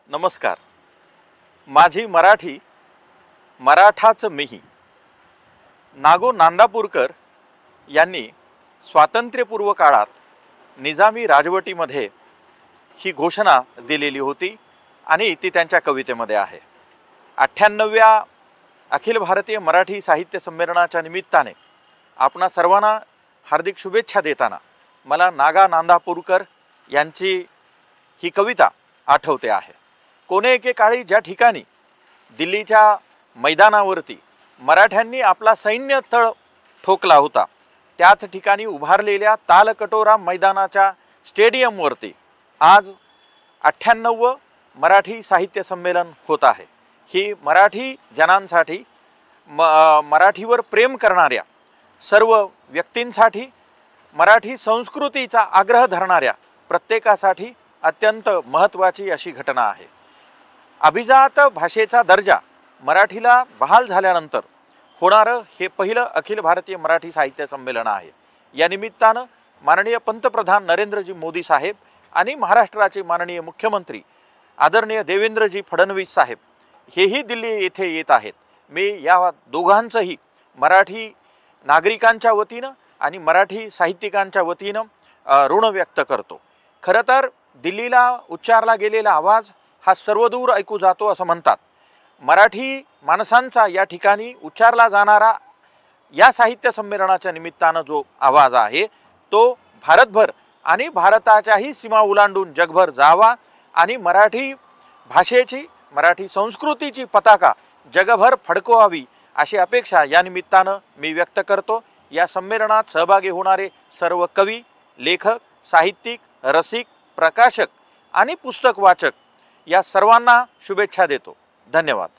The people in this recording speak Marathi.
नमस्कार. माझी मराठी, मराठाच मीही. नागो नांदापूरकर यांनी स्वातंत्र्यपूर्व काळात निजामी राजवटीमध्ये ही घोषणा दिलेली होती आणि ती त्यांच्या कवितेमध्ये आहे. 98व्या अखिल भारतीय मराठी साहित्य संमेलनाच्या निमित्ताने आपणा सर्वांना हार्दिक शुभेच्छा देताना मला नागा नांदापूरकर यांची ही कविता आठवते आहे. कोणे एके काळी ज्या ठिकाणी दिल्लीच्या मैदानावरती मराठ्यांनी आपला सैन्य तळ ठोकला होता, त्याच ठिकाणी उभारलेल्या तालकटोरा मैदानाच्या स्टेडियमवरती आज 98वं मराठी साहित्य संमेलन होत आहे. ही मराठी जनांसाठी, मराठीवर प्रेम करणाऱ्या सर्व व्यक्तींसाठी, मराठी संस्कृतीचा आग्रह धरणाऱ्या प्रत्येकासाठी अत्यंत महत्त्वाची अशी घटना आहे. अभिजात भाषेचा दर्जा मराठीला बहाल झाल्यानंतर होणारं हे पहिलं अखिल भारतीय मराठी साहित्य संमेलन आहे. या निमित्तानं माननीय पंतप्रधान नरेंद्रजी मोदी साहेब आणि महाराष्ट्राचे माननीय मुख्यमंत्री आदरणीय देवेंद्रजी फडणवीस साहेब हेही दिल्ली येथे येत आहेत. मी या दोघांचंही मराठी नागरिकांच्या वतीनं आणि मराठी साहित्यिकांच्या वतीनं ऋण व्यक्त करतो. खरं तर दिल्लीला उच्चारला गेलेला आवाज हा सर्वदूर ऐकू जातो असं म्हणतात. मराठी माणसांचा या ठिकाणी उच्चारला जाणारा या साहित्य संमेलनाच्या निमित्तानं जो आवाज आहे तो भारतभर आणि भारताच्याही सीमा ओलांडून जगभर जावा आणि मराठी भाषेची, मराठी संस्कृतीची पताका जगभर फडकवावी अशी अपेक्षा या निमित्तानं मी व्यक्त करतो. या संमेलनात सहभागी होणारे सर्व कवी, लेखक, साहित्यिक, रसिक, प्रकाशक आणि पुस्तक वाचक या सर्वांना शुभेच्छा देतो. धन्यवाद.